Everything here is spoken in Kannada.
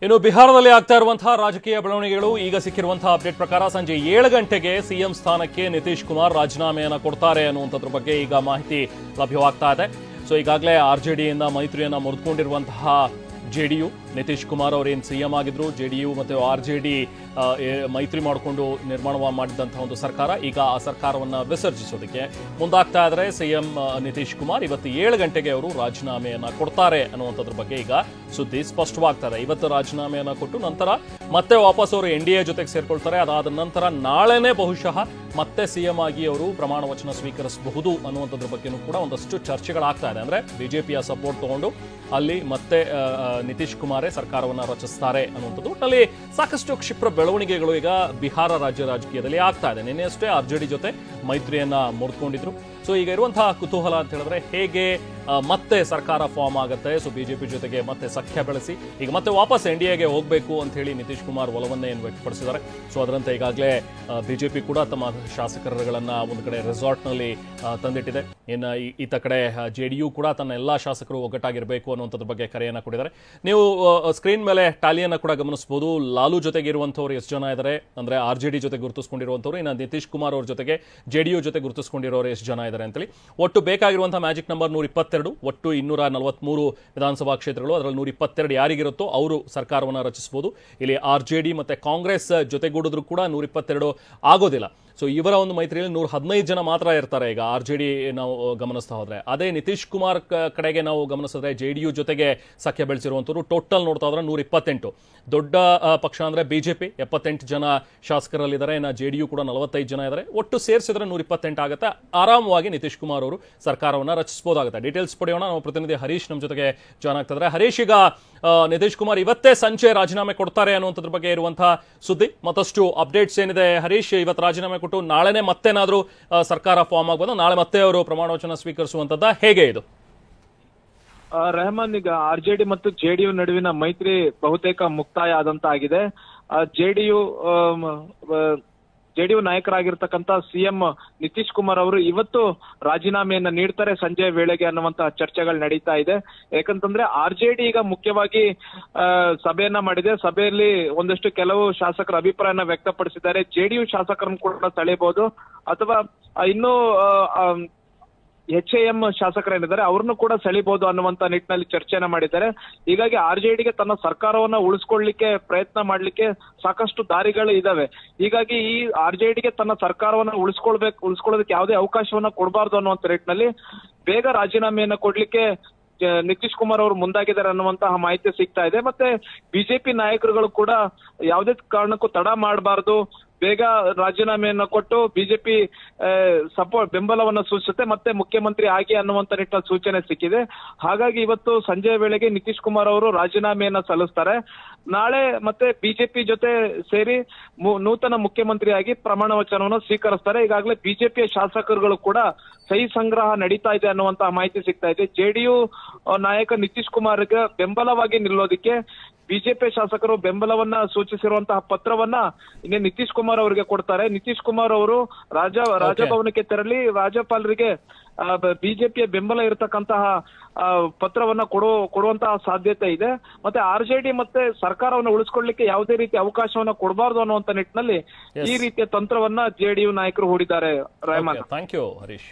ಇನ್ನು ಬಿಹಾರದಲ್ಲಿ ಆಗ್ತಾ ಇರುವಂತಹ ರಾಜಕೀಯ ಬೆಳವಣಿಗೆಗಳು ಈಗ ಸಿಕ್ಕಿರುವಂತಹ ಅಪ್ಡೇಟ್ ಪ್ರಕಾರ ಸಂಜೆ 7 ಗಂಟೆಗೆ ಸಿಎಂ ಸ್ಥಾನಕ್ಕೆ ನಿತೀಶ್ ಕುಮಾರ್ ರಾಜೀನಾಮೆಯನ್ನ ಕೊಡ್ತಾರೆ ಅನ್ನುವಂಥದ್ರ ಬಗ್ಗೆ ಈಗ ಮಾಹಿತಿ ಲಭ್ಯವಾಗ್ತಾ ಇದೆ. ಸೊ ಈಗಾಗಲೇ ಆರ್ಜೆಡಿಯಿಂದ ಮೈತ್ರಿಯನ್ನ ಮುರಿದುಕೊಂಡಿರುವಂತಹ ಜೆಡಿಯು, ನಿತೀಶ್ ಕುಮಾರ್ ಅವರೇನು ಸಿಎಂ ಆಗಿದ್ರು, ಜೆಡಿಯು ಮತ್ತು ಆರ್ಜೆಡಿ ಮೈತ್ರಿ ಮಾಡಿಕೊಂಡು ನಿರ್ಮಾಣ ಮಾಡಿದಂತಹ ಒಂದು ಸರ್ಕಾರ ಈಗ ಆ ಸರ್ಕಾರವನ್ನು ವಿಸರ್ಜಿಸೋದಕ್ಕೆ ಮುಂದಾಗ್ತಾ ಇದ್ದಾರೆ. ಸಿಎಂ ನಿತೀಶ್ ಕುಮಾರ್ ಇವತ್ತು 7 ಗಂಟೆಗೆ ಅವರು ರಾಜೀನಾಮೆಯನ್ನ ಕೊಡ್ತಾರೆ ಅನ್ನುವಂಥದ್ರ ಬಗ್ಗೆ ಈಗ ಸುದ್ದಿ ಸ್ಪಷ್ಟವಾಗ್ತಾ ಇದೆ. ಇವತ್ತು ರಾಜೀನಾಮೆಯನ್ನ ಕೊಟ್ಟು ನಂತರ ಮತ್ತೆ ವಾಪಸ್ ಅವರು NDA ಜೊತೆಗೆ ಸೇರ್ಕೊಳ್ತಾರೆ. ಅದಾದ ನಂತರ ನಾಳೆನೇ ಬಹುಶಃ ಮತ್ತೆ ಸಿಎಂ ಆಗಿ ಅವರು ಪ್ರಮಾಣ ವಚನ ಸ್ವೀಕರಿಸಬಹುದು ಅನ್ನುವಂಥದ್ರ ಬಗ್ಗೆನೂ ಕೂಡ ಒಂದಷ್ಟು ಚರ್ಚೆಗಳಾಗ್ತಾ ಇದೆ. ಅಂದ್ರೆ ಬಿಜೆಪಿಯ ಸಪೋರ್ಟ್ ತಗೊಂಡು ಅಲ್ಲಿ ಮತ್ತೆ ನಿತೀಶ್ ಕುಮಾರೇ ಸರ್ಕಾರವನ್ನು ರಚಿಸ್ತಾರೆ ಅನ್ನುವಂಥದ್ದು. ಒಟ್ಟಲ್ಲಿ ಸಾಕಷ್ಟು ಕ್ಷಿಪ್ರ ಬೆಳವಣಿಗೆಗಳು ಈಗ ಬಿಹಾರ ರಾಜ್ಯ ರಾಜಕೀಯದಲ್ಲಿ ಆಗ್ತಾ ಇದೆ. ನಿನ್ನೆಯಷ್ಟೇ ಆರ್ಜೆಡಿ ಜೊತೆ ಮೈತ್ರಿಯನ್ನ ಮುರಿದುಕೊಂಡಿದ್ರು. ಸೊ ಈಗ ಇರುವಂತಹ ಕುತೂಹಲ ಅಂತ ಹೇಳಿದ್ರೆ ಹೇಗೆ ಮತ್ತೆ ಸರ್ಕಾರ ಫಾರ್ಮ್ ಆಗುತ್ತೆ. ಸೊ ಬಿಜೆಪಿ ಜೊತೆಗೆ ಮತ್ತೆ ಸಖ್ಯ ಬೆಳೆಸಿ ಈಗ ಮತ್ತೆ ವಾಪಸ್ NDAಗೆ ಹೋಗಬೇಕು ಅಂತ ಹೇಳಿ ನಿತೀಶ್ ಕುಮಾರ್ ಒಲವನ್ನೇ ವ್ಯಕ್ತಪಡಿಸಿದ್ದಾರೆ. ಸೊ ಅದರಂತೆ ಈಗಾಗಲೇ ಬಿಜೆಪಿ ಕೂಡ ತಮ್ಮ ಶಾಸಕರುಗಳನ್ನ ಒಂದು ಕಡೆ ರೆಸಾರ್ಟ್ನಲ್ಲಿ ತಂದಿಟ್ಟಿದೆ. ಇನ್ನು ಈತ ಕಡೆ ಜೆಡಿಯು ಕೂಡ ತನ್ನ ಎಲ್ಲಾ ಶಾಸಕರು ಒಗ್ಗಟ್ಟಾಗಿರಬೇಕು ಅನ್ನುವಂಥದ್ರ ಬಗ್ಗೆ ಕರೆಯನ್ನ ಕೊಟ್ಟಿದ್ದಾರೆ. ನೀವು ಸ್ಕ್ರೀನ್ ಮೇಲೆ ಟ್ಯಾಲಿಯನ್ನ ಕೂಡ ಗಮನಿಸಬಹುದು. ಲಾಲು ಜೊತೆಗೆ ಇರುವಂತವ್ರು ಎಷ್ಟು ಜನ ಇದ್ದಾರೆ ಅಂದ್ರೆ RJD ಜೊತೆ ಗುರುತಿಸಿಕೊಂಡಿರುವಂತವ್ರು, ಇನ್ನು ನಿತೀಶ್ ಕುಮಾರ್ ಅವ್ರ ಜೊತೆಗೆ JDU ಜೊತೆ ಗುರುತಿಸಿಕೊಂಡಿರೋರು ಎಷ್ಟು ಜನ ಇದ್ದಾರೆ ಅಂತೇಳಿ. ಒಟ್ಟು ಬೇಕಾಗಿರುವಂತಹ ಮ್ಯಾಜಿಕ್ ನಂಬರ್ 122. ಒಟ್ಟು 243 ವಿಧಾನಸಭಾ ಕ್ಷೇತ್ರಗಳು. ಅದರಲ್ಲಿ 122 ಯಾರಿಗಿರುತ್ತೋ ಅವರು ಸರ್ಕಾರವನ್ನು ರಚಿಸಬಹುದು. ಇಲ್ಲಿ RJD ಮತ್ತೆ ಕಾಂಗ್ರೆಸ್ ಜೊತೆಗೂಡಿದ್ರು ಕೂಡ 122 ಆಗೋದಿಲ್ಲ. ಸೊ ಇವರ ಒಂದು ಮೈತ್ರಿಯಲ್ಲಿ 115 ಜನ ಮಾತ್ರ ಇರ್ತಾರೆ. ಈಗ RJD ನಾವು ಗಮನಿಸ್ತಾ ಹೋದ್ರೆ, ಅದೇ ನಿತೀಶ್ ಕುಮಾರ್ ಕಡೆಗೆ ನಾವು ಗಮನಿಸಿದ್ರೆ JDU ಜೊತೆಗೆ ಸಖ್ಯ ಬೆಳೆಸಿರುವಂತವರು ಟೋಟಲ್ ನೋಡ್ತಾ ಹೋದ್ರೆ 128. ದೊಡ್ಡ ಪಕ್ಷ ಅಂದ್ರೆ ಬಿಜೆಪಿ 78 ಜನ ಶಾಸಕರಲ್ಲಿದ್ದಾರೆ. ಇನ್ನು JDU ಕೂಡ 45 ಜನ ಇದ್ದಾರೆ. ಒಟ್ಟು ಸೇರಿಸಿದ್ರೆ 128 ಆಗುತ್ತೆ. ಆರಾಮವಾಗಿ ನಿತೀಶ್ ಕುಮಾರ್ ಅವರು ಸರ್ಕಾರವನ್ನು ರಚಿಸಬಹುದಾಗುತ್ತೆ. ಡೀಟೇಲ್ಸ್ ಪಡೆಯೋಣ. ನಾವು ಪ್ರತಿನಿಧಿ ಹರೀಶ್ ನಮ್ಮ ಜೊತೆಗೆ ಜಾಯ್ನ್ ಆಗ್ತಿದ್ದಾರೆ. ಹರೀಶ್, ಈಗ ನಿತೀಶ್ ಕುಮಾರ್ ಇವತ್ತೇ ಸಂಜೆ ರಾಜೀನಾಮೆ ಕೊಡ್ತಾರೆ ಅನ್ನುವಂಥದ್ರ ಬಗ್ಗೆ ಇರುವಂತಹ ಸುದ್ದಿ, ಮತ್ತಷ್ಟು ಅಪ್ಡೇಟ್ಸ್ ಏನಿದೆ ಹರೀಶ್? ಇವತ್ತು ರಾಜೀನಾಮೆ ಕೊಟ್ಟು ನಾಳೆನೆ ಮತ್ತೇನಾದ್ರೂ ಸರ್ಕಾರ ಫಾರ್ಮ್ ಆಗಬಹುದು, ನಾಳೆ ಮತ್ತೆ ಅವರು ಪ್ರಮಾಣ ವಚನ ಸ್ವೀಕರಿಸುವಂತದ್ದ, ಹೇಗೆ ಇದು? ರೆಹಮಾನ್, ಈಗ RJD ಮತ್ತು JDU ನಡುವಿನ ಮೈತ್ರಿ ಬಹುತೇಕ ಮುಕ್ತಾಯ ಆದಂತಾಗಿದೆ. JDU ನಾಯಕರಾಗಿರ್ತಕ್ಕಂಥ ಸಿಎಂ ನಿತೀಶ್ ಕುಮಾರ್ ಅವರು ಇವತ್ತು ರಾಜೀನಾಮೆಯನ್ನ ನೀಡ್ತಾರೆ ಸಂಜೆ ವೇಳೆಗೆ ಅನ್ನುವಂತಹ ಚರ್ಚೆಗಳು ನಡೀತಾ ಇದೆ. ಯಾಕಂತಂದ್ರೆ RJD ಈಗ ಮುಖ್ಯವಾಗಿ ಸಭೆಯನ್ನ ಮಾಡಿದೆ. ಸಭೆಯಲ್ಲಿ ಒಂದಷ್ಟು ಕೆಲವು ಶಾಸಕರ ಅಭಿಪ್ರಾಯನ ವ್ಯಕ್ತಪಡಿಸಿದ್ದಾರೆ. JDU ಶಾಸಕರನ್ನು ಕೂಡ ಸೆಳೆಯಬಹುದು ಅಥವಾ ಇನ್ನೂ HAM ಶಾಸಕರೇನಿದ್ದಾರೆ ಅವ್ರನ್ನು ಕೂಡ ಸೆಳಿಬಹುದು ಅನ್ನುವಂತ ನಿಟ್ಟಿನಲ್ಲಿ ಚರ್ಚೆಯನ್ನ ಮಾಡಿದ್ದಾರೆ. ಹೀಗಾಗಿ RJDಗೆ ತನ್ನ ಸರ್ಕಾರವನ್ನ ಉಳಿಸ್ಕೊಳ್ಳಿಕ್ಕೆ ಪ್ರಯತ್ನ ಮಾಡ್ಲಿಕ್ಕೆ ಸಾಕಷ್ಟು ದಾರಿಗಳು ಇದಾವೆ. ಹೀಗಾಗಿ ಈ RJDಗೆ ತನ್ನ ಸರ್ಕಾರವನ್ನ ಉಳಿಸ್ಕೊಳ್ಳೋದಕ್ಕೆ ಯಾವುದೇ ಅವಕಾಶವನ್ನ ಕೊಡಬಾರ್ದು ಅನ್ನುವಂತ ನಿಟ್ಟಿನಲ್ಲಿ ಬೇಗ ರಾಜೀನಾಮೆಯನ್ನ ಕೊಡ್ಲಿಕ್ಕೆ ನಿತೀಶ್ ಕುಮಾರ್ ಅವರು ಮುಂದಾಗಿದ್ದಾರೆ ಅನ್ನುವಂತಹ ಮಾಹಿತಿ ಸಿಗ್ತಾ ಇದೆ. ಮತ್ತೆ ಬಿಜೆಪಿ ನಾಯಕರುಗಳು ಕೂಡ ಯಾವುದೇ ಕಾರಣಕ್ಕೂ ತಡ ಮಾಡಬಾರ್ದು, ಬೇಗ ರಾಜೀನಾಮೆಯನ್ನ ಕೊಟ್ಟು ಬಿಜೆಪಿ ಬೆಂಬಲವನ್ನ ಸೂಚಿಸುತ್ತೆ, ಮತ್ತೆ ಮುಖ್ಯಮಂತ್ರಿ ಆಗಿ ಅನ್ನುವಂತ ನಿಟ್ಟಿನ ಸೂಚನೆ ಸಿಕ್ಕಿದೆ. ಹಾಗಾಗಿ ಇವತ್ತು ಸಂಜೆಯ ವೇಳೆಗೆ ನಿತೀಶ್ ಕುಮಾರ್ ಅವರು ರಾಜೀನಾಮೆಯನ್ನ ಸಲ್ಲಿಸ್ತಾರೆ. ನಾಳೆ ಮತ್ತೆ ಬಿಜೆಪಿ ಜೊತೆ ಸೇರಿ ನೂತನ ಮುಖ್ಯಮಂತ್ರಿಯಾಗಿ ಪ್ರಮಾಣ ವಚನವನ್ನು ಸ್ವೀಕರಿಸ್ತಾರೆ. ಈಗಾಗಲೇ ಬಿಜೆಪಿಯ ಶಾಸಕರುಗಳು ಕೂಡ ಸಹಿ ಸಂಗ್ರಹ ನಡೀತಾ ಇದೆ ಅನ್ನುವಂತಹ ಮಾಹಿತಿ ಸಿಗ್ತಾ ಇದೆ. JDU ನಾಯಕ ನಿತೀಶ್ ಕುಮಾರ್ಗೆ ಬೆಂಬಲವಾಗಿ ನಿಲ್ಲೋದಿಕ್ಕೆ ಬಿಜೆಪಿ ಶಾಸಕರು ಬೆಂಬಲವನ್ನ ಸೂಚಿಸಿರುವಂತಹ ಪತ್ರವನ್ನ ಇನ್ನೇ ನಿತೀಶ್ ಕುಮಾರ್ ಅವರಿಗೆ ಕೊಡ್ತಾರೆ. ನಿತೀಶ್ ಕುಮಾರ್ ಅವರು ರಾಜಭವನಕ್ಕೆ ತೆರಳಿ ರಾಜ್ಯಪಾಲರಿಗೆ ಬಿಜೆಪಿಯ ಬೆಂಬಲ ಇರತಕ್ಕಂತಹ ಪತ್ರವನ್ನ ಕೊಡುವಂತಹ ಸಾಧ್ಯತೆ ಇದೆ. ಮತ್ತೆ RJD ಮತ್ತೆ ಸರ್ಕಾರವನ್ನು ಉಳಿಸ್ಕೊಳ್ಳಿಕ್ಕೆ ಯಾವುದೇ ರೀತಿ ಅವಕಾಶವನ್ನ ಕೊಡಬಾರ್ದು ಅನ್ನುವಂತ ನಿಟ್ಟಿನಲ್ಲಿ ಈ ರೀತಿಯ ತಂತ್ರವನ್ನ JDU ನಾಯಕರು ಹೂಡಿದ್ದಾರೆ. Rehman, thank you Harish.